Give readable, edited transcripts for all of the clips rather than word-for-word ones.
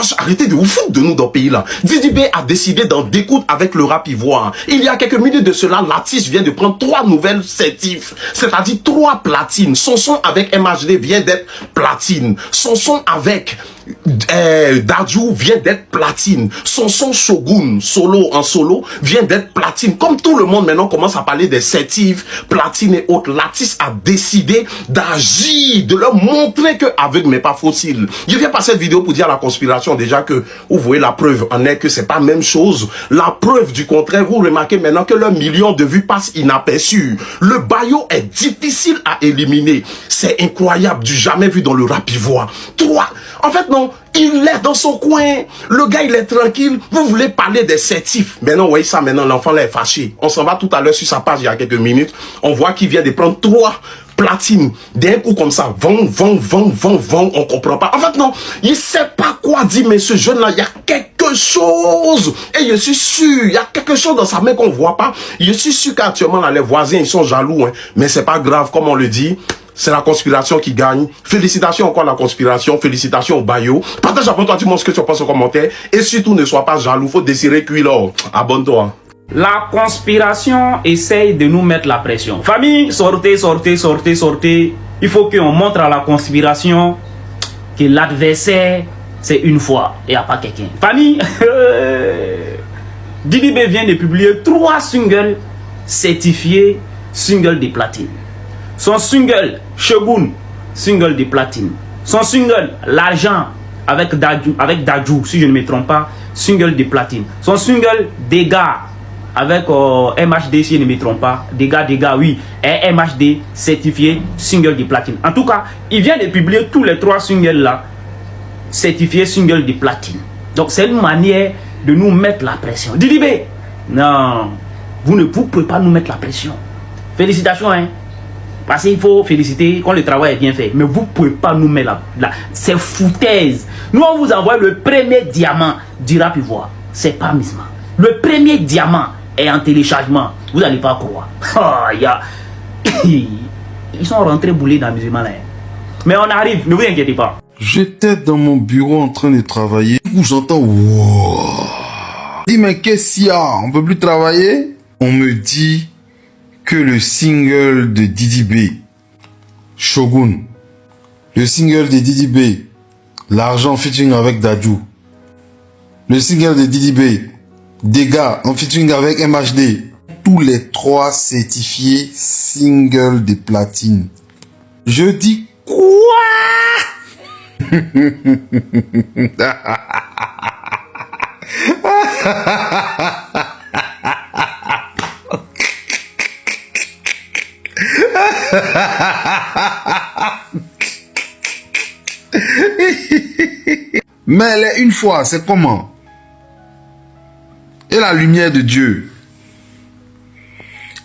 Wesh, arrêtez de vous foutre de nous dans le pays là. Didi B a décidé d'en découdre avec le rap ivoire. Il y a quelques minutes de cela, l'artiste vient de prendre 3 nouvelles certifs, c'est-à-dire 3 platines. Son son avec MHD vient d'être platine. Son son avec Dadju vient d'être platine. Son son Shogun en solo vient d'être platine. Comme tout le monde maintenant commence à parler des certifs, platine et autres, l'artiste a décidé d'agir, de leur montrer que aveugle mais pas facile. Je viens passer cette vidéo pour dire à la conspiration déjà que vous voyez la preuve en est que c'est pas la même chose. La preuve du contraire, vous remarquez maintenant que leurs millions de vues passent inaperçus. Le bayo est difficile à éliminer. C'est incroyable, du jamais vu dans le rap ivoire. En fait non, il est dans son coin. Le gars il est tranquille. Vous voulez parler des certifs. Maintenant, vous voyez ça, maintenant l'enfant là est fâché. On s'en va tout à l'heure sur sa page il y a quelques minutes. On voit qu'il vient de prendre 3 platine d'un coup comme ça, vend, on comprend pas. En fait non, il sait pas quoi dire, mais ce jeune là, il y a quelque chose, et je suis sûr, il y a quelque chose dans sa main qu'on voit pas. Je suis sûr qu'actuellement là, les voisins ils sont jaloux, hein, mais c'est pas grave, comme on le dit. C'est la conspiration qui gagne. Félicitations encore à la conspiration. Félicitations au Bayo. Partage après toi, dis-moi ce que tu penses en commentaire. Et surtout, ne sois pas jaloux. Faut désirer cuire là. Abonne-toi. La conspiration essaye de nous mettre la pression. Famille, sortez. Il faut qu'on montre à la conspiration que l'adversaire, c'est une fois et pas quelqu'un. Famille, Didi B vient de publier 3 singles certifiés singles de platine. Son single Shogun, single de platine. Son single L'argent avec Dadju, si je ne me trompe pas, single de platine. Son single Dégâts avec MHD, si je ne me trompe pas, Dégâts, oui, et MHD certifié single de platine. En tout cas, il vient de publier tous les 3 singles là, certifiés single de platine. Donc c'est une manière de nous mettre la pression. Didi B, non, vous ne pouvez pas nous mettre la pression. Félicitations, hein. Parce qu'il faut féliciter quand le travail est bien fait. Mais vous ne pouvez pas nous mettre c'est foutaise. Nous, on vous envoie le premier diamant du rap ivoire. C'est pas Misma. Le premier diamant est en téléchargement. Vous n'allez pas croire. Ils sont rentrés boulés dans le musulman là. Mais on arrive, ne vous inquiétez pas. J'étais dans mon bureau en train de travailler. Du coup, j'entends wow. Je dis, mais qu'est-ce qu'il y a? On peut plus travailler? On me dit que le single de Didi B, Shogun, le single de Didi B, L'argent featuring avec Dadju, le single de Didi B, Dégâts en featuring avec MHD, tous les 3 certifiés singles de platine. Je dis quoi? Mais les une fois, c'est comment? Et la lumière de Dieu.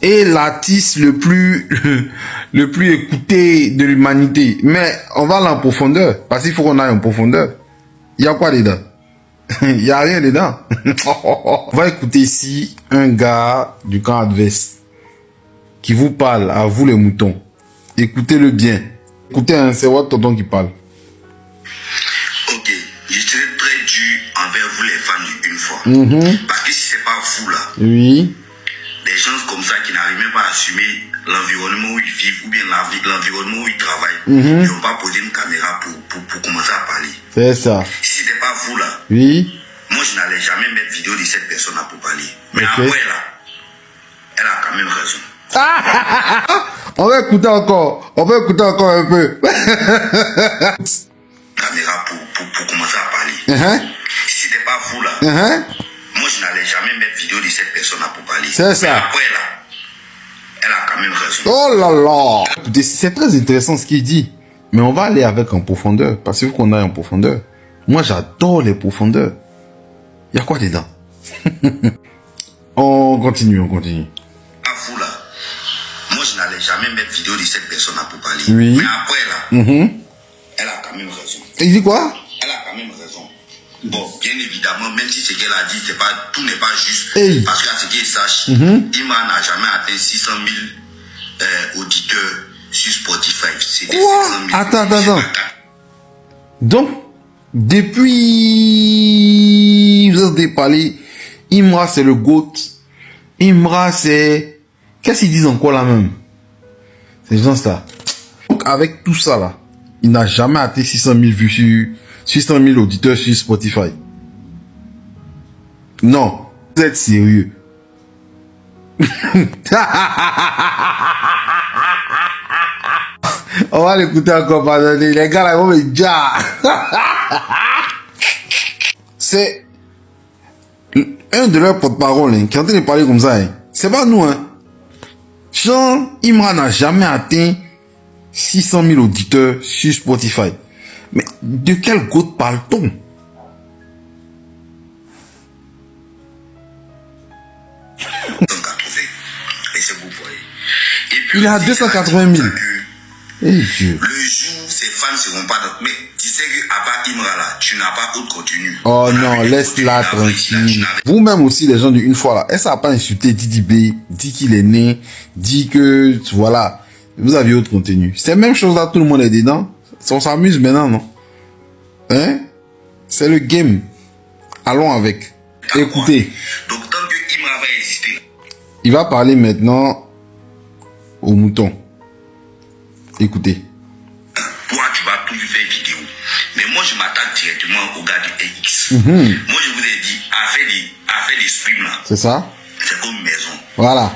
Et l'artiste le plus écouté de l'humanité. Mais on va aller en profondeur. Parce qu'il faut qu'on aille en profondeur. Il y a quoi dedans? Il n'y a rien dedans. On va écouter ici un gars du camp adverse qui vous parle, à vous les moutons. Écoutez-le bien. Écoutez, hein, c'est votre tonton qui parle. Ok, je serai très dur envers vous les fans une fois. Parce que si c'est pas vous là, oui, des gens comme ça qui n'arrivent même pas à assumer l'environnement où ils vivent ou bien l'environnement où ils travaillent, ils n'ont pas posé une caméra pour commencer à parler. c'est ça. Si c'était pas vous là, Oui. moi je n'allais jamais mettre vidéo de cette personne là pour parler. Mais après là, elle a quand même raison. On va écouter encore. On va écouter encore un peu. Caméra pour commencer à parler. Si c'était pas vous là, moi je n'allais jamais mettre vidéo de cette personne là pour parler. C'est ça. Mais après là, elle a quand même raison. Oh là là. Écoutez, c'est très intéressant ce qu'il dit. Mais on va aller avec en profondeur. Parce qu'il faut qu'on aille en profondeur. Moi, j'adore les profondeurs. Il y a quoi dedans? On continue. À vous là, moi je n'allais jamais mettre vidéo de cette personne là pour parler. Oui. Mais après là, elle a quand même raison. Il dit quoi? Elle a quand même raison. Bon, bien évidemment, même si ce qu'elle a dit, tout n'est pas juste. Hey. Parce qu'à ce qu'il sache, Ima n'a jamais atteint 600 000 auditeurs sur Spotify. C'était 600 000. Attends. Donc, Depuis, vous avez parlé, Imra c'est le GOAT. Imra c'est... Qu'est-ce qu'ils disent encore là même? Ces gens-là. Donc avec tout ça là, il n'a jamais atteint 600 000 vues sur... 600 000 auditeurs sur Spotify. Non, vous êtes sérieux. On va l'écouter encore, pardonnez. Les gars là, ils vont me dire. C'est un de leurs porte-parole qui est en train de parler comme ça. C'est pas nous. Jean Imra n'a jamais atteint 600 000 auditeurs sur Spotify. Mais de quel goutte parle-t-on? Il est à 280 000. Eh Dieu. Le jour, ces fans seront pas dans... Mais tu sais qu'à part Imra là, tu n'as pas autre contenu. Oh non, laisse-la tranquille. Vous-même aussi, les gens d'une fois là, est-ce que ça n'a pas insulté Didi B, dit qu'il est né, dit que, voilà, vous aviez autre contenu. C'est la même chose là, tout le monde est dedans. On s'amuse maintenant, non? Hein? C'est le game. Allons avec. Écoutez. Donc tant que Imra va exister. Il va parler maintenant au mouton. Écoutez. Toi, tu vas toujours faire vidéo. Mais moi, je m'attaque directement au gars de X. Moi, je vous ai dit, à faire des streams là. C'est ça? C'est comme une maison. Voilà.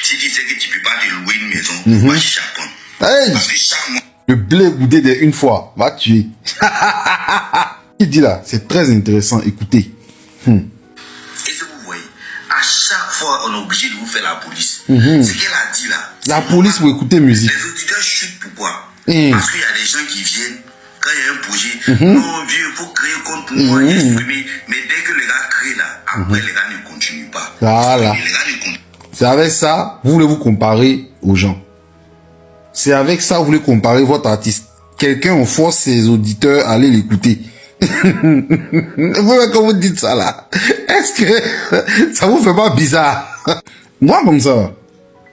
Si tu sais que tu peux pas te louer une maison, va chez Chapon. Hey! Parce que chaque mois, Le blé goûté d'une fois va tuer. Il dit là, c'est très intéressant. Écoutez. et ce que vous voyez, à chaque fois, on est obligé de vous faire la police. Ce qu'elle a dit là. La police pour écouter musique. Les auditeurs chutent pourquoi? Mm. Parce qu'il y a des gens qui viennent, quand il y a un projet, non, vieux, il faut créer compte pour moi, exprimer. Mais dès que les gars créent là, après les gars ne continuent pas. Voilà. Les gars ne continuent C'est avec ça, vous voulez vous comparer aux gens. C'est avec ça, vous voulez comparer votre artiste. Quelqu'un, on force ses auditeurs à aller l'écouter. Vous, quand vous dites ça là, est-ce que ça vous fait pas bizarre? Moi, comme ça,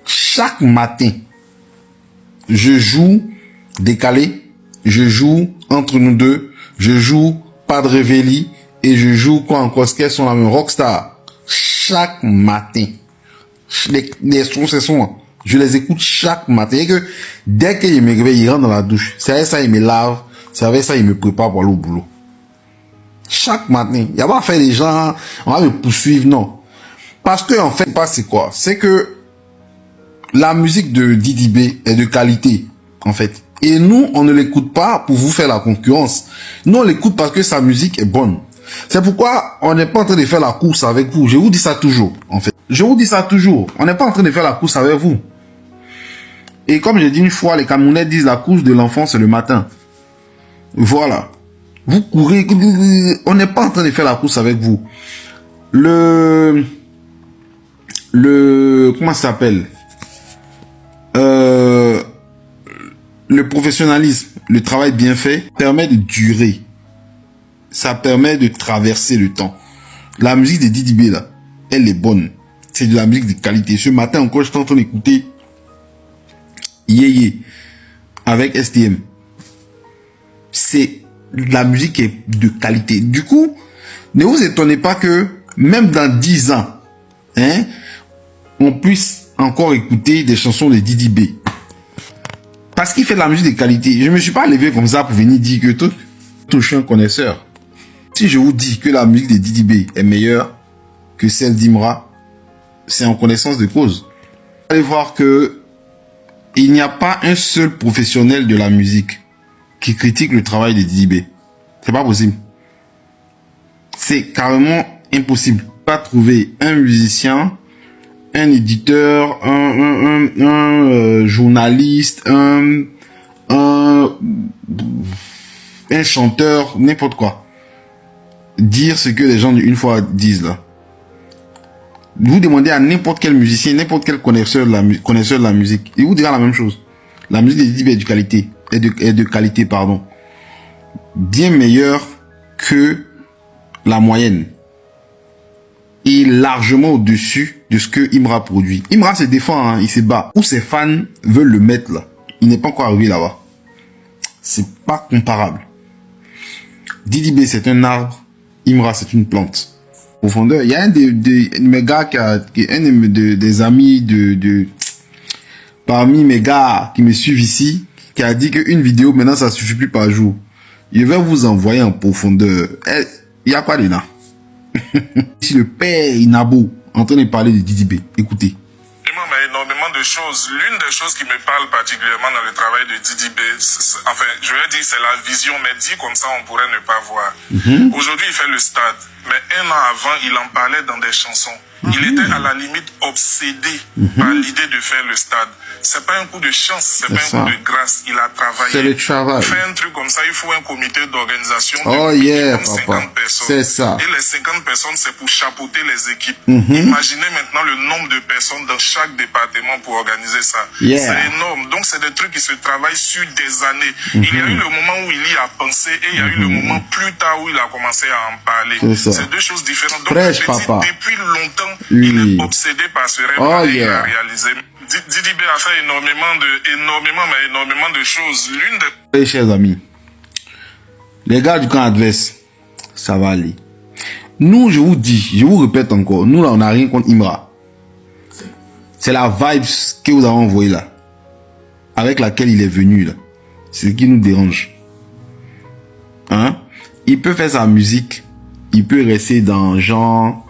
chaque matin, je joue décalé, je joue entre nous deux, je joue pas de réveil et je joue quoi encore, ce qu'elles sont la même Rockstar. Chaque matin. Les sons, ces sons, je les écoute chaque matin. Et que dès qu'il me réveille, il rentre dans la douche. C'est avec ça, il me lave. C'est avec ça, il me prépare pour aller au boulot. Chaque matin. Il n'y a pas à faire des gens, on va me poursuivre, non. Parce que, en fait, c'est quoi? C'est que la musique de Didi B est de qualité, en fait. Et nous, on ne l'écoute pas pour vous faire la concurrence. Nous, on l'écoute parce que sa musique est bonne. C'est pourquoi on n'est pas en train de faire la course avec vous. Je vous dis ça toujours, en fait. Je vous dis ça toujours. On n'est pas en train de faire la course avec vous. Et comme j'ai dit une fois, les Camerounais disent la course de l'enfant, c'est le matin. Voilà. Vous courez. On n'est pas en train de faire la course avec vous. Comment ça s'appelle? Le professionnalisme, le travail bien fait, permet de durer. Ça permet de traverser le temps. La musique de Didi B, là, elle est bonne. C'est de la musique de qualité. Ce matin encore, j'étais en train d'écouter Yeye avec STM. C'est de la musique qui est de qualité. Du coup, ne vous étonnez pas que même dans 10 ans, hein, on puisse encore écouter des chansons de Didi B. Parce qu'il fait de la musique de qualité. Je ne me suis pas levé comme ça pour venir dire que tout, je suis un connaisseur. Si je vous dis que la musique de Didi B est meilleure que celle d'Imra, c'est en connaissance de cause. Vous allez voir que il n'y a pas un seul professionnel de la musique qui critique le travail de Didi B. C'est pas possible. C'est carrément impossible. Pas trouver un musicien, un éditeur, un journaliste, un chanteur, n'importe quoi. Dire ce que les gens une fois disent là. Vous demandez à n'importe quel musicien, n'importe quel connaisseur de la musique, il vous dira la même chose. La musique de Didi B est de qualité, est de qualité, pardon. Bien meilleure que la moyenne. Et largement au-dessus de ce que Imra produit. Imra se défend, hein, il se bat. Où ses fans veulent le mettre là. Il n'est pas encore arrivé là-bas. C'est pas comparable. Didi B, c'est un arbre. Imra, c'est une plante. Profondeur. Il y a un de mes gars des amis parmi mes gars qui me suivent ici, qui a dit qu'une vidéo, maintenant, ça suffit plus par jour. Je vais vous envoyer en profondeur. Il y a quoi là? Si le père Inabo en train de parler de Didi B, écoutez. Énormément de choses. L'une des choses qui me parle particulièrement dans le travail de Didi B, enfin, je vais dire c'est la vision, mais dit comme ça, on pourrait ne pas voir. Aujourd'hui, il fait le stade, mais un an avant, il en parlait dans des chansons. Il était à la limite obsédé par l'idée de faire le stade. C'est pas un coup de chance, c'est pas un coup de grâce. Il a travaillé. C'est le travail. Faire un truc comme ça, il faut un comité d'organisation de minimum 50 personnes. C'est ça. Et les 50 personnes, c'est pour chapeauter les équipes. Imaginez maintenant le nombre de personnes dans chaque département pour organiser ça. C'est énorme. Donc, c'est des trucs qui se travaillent sur des années. Il y a eu le moment où il y a pensé et il y a eu le moment plus tard où il a commencé à en parler. C'est deux choses différentes. Donc, depuis longtemps, il est obsédé par ce rêve et il a réalisé. Didi B a fait énormément de choses. L'une des... Chers amis, les gars du camp adverse, ça va aller. Nous, je vous dis, je vous répète encore, nous là, on n'a rien contre Imra. C'est la vibe que vous avez envoyée là, avec laquelle il est venu là. C'est ce qui nous dérange. Hein? Il peut faire sa musique, il peut rester dans genre,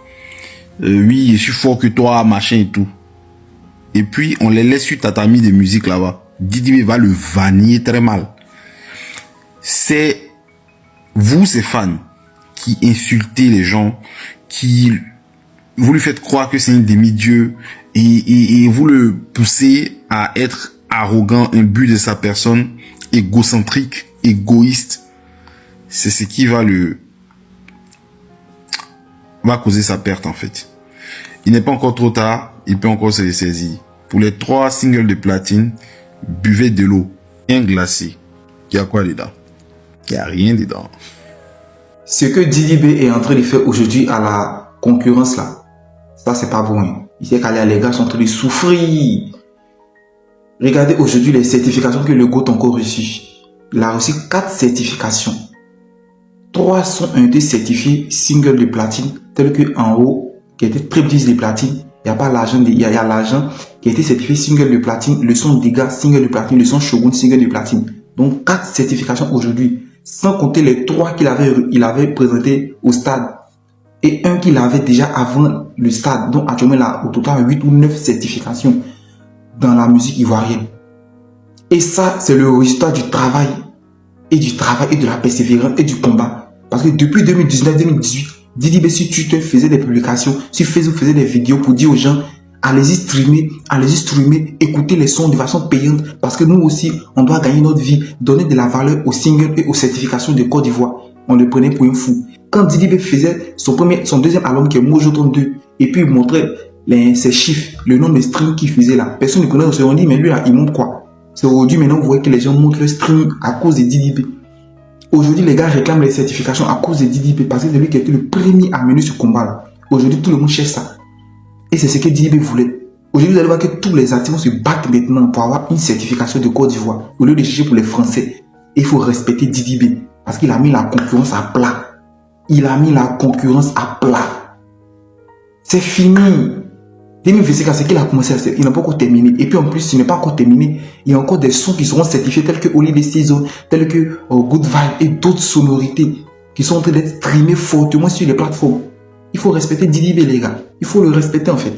oui, je suis fort que toi, machin et tout. Et puis, on les laisse sur tatami de musique là-bas. Didi B va le vaniller très mal. C'est vous, ces fans, qui insultez les gens, qui vous lui faites croire que c'est un demi-dieu et vous le poussez à être arrogant, imbu de sa personne, égocentrique, égoïste. C'est ce qui va causer sa perte en fait. Il n'est pas encore trop tard. Il peut encore se les saisir. Pour les 3 singles de platine, buvez de l'eau bien glacée. Il y a quoi dedans? Il n'y a rien dedans. Ce que Didi B est en train de faire aujourd'hui à la concurrence là, ça c'est pas bon. Il sait qu'à les gars sont en train de souffrir. Regardez aujourd'hui les certifications que le GOAT a encore reçues. Il a reçu 4 certifications. 3 sont été certifiés singles de platine, tels que en haut, qui était triple disque de platine. Il n'y a pas l'argent, il y a l'argent qui a été certifié single de platine, le son Dega single de platine, le son Shogun single de platine. Donc 4 certifications aujourd'hui, sans compter les 3 qu'il avait présenté au stade et un qu'il avait déjà avant le stade. Donc actuellement là, au total 8 ou 9 certifications dans la musique ivoirienne. Et ça, c'est le résultat du travail et de la persévérance et du combat. Parce que depuis 2019-2018, Didi B sur Twitter faisait des publications, sur Facebook faisait des vidéos pour dire aux gens allez-y streamer, écoutez les sons de façon payante parce que nous aussi on doit gagner notre vie, donner de la valeur aux singles et aux certifications de Côte d'Ivoire. On le prenait pour un fou. Quand Didi B faisait son deuxième album qui est Mojoton 2 et puis il montrait ses chiffres, le nombre de streams qu'il faisait là, personne ne connaît, on se dit mais lui là il monte quoi? C'est aujourd'hui maintenant vous voyez que les gens montrent le stream à cause de Didi B. Aujourd'hui, les gars réclament les certifications à cause de Didi B parce que c'est lui qui a été le premier à mener ce combat-là. Aujourd'hui, tout le monde cherche ça. Et c'est ce que Didi B voulait. Aujourd'hui, vous allez voir que tous les artistes se battent maintenant pour avoir une certification de Côte d'Ivoire. Au lieu de chercher pour les Français, il faut respecter Didi B parce qu'il a mis la concurrence à plat. C'est fini. 2025, c'est qu'il a commencé, il n'a pas encore terminé. Et puis en plus, il n'est pas encore terminé. Il y a encore des sons qui seront certifiés tels que Holiday Season, tels que Good Vibe et d'autres sonorités qui sont en train d'être streamées fortement sur les plateformes. Il faut respecter Didi B, les gars. Il faut le respecter en fait.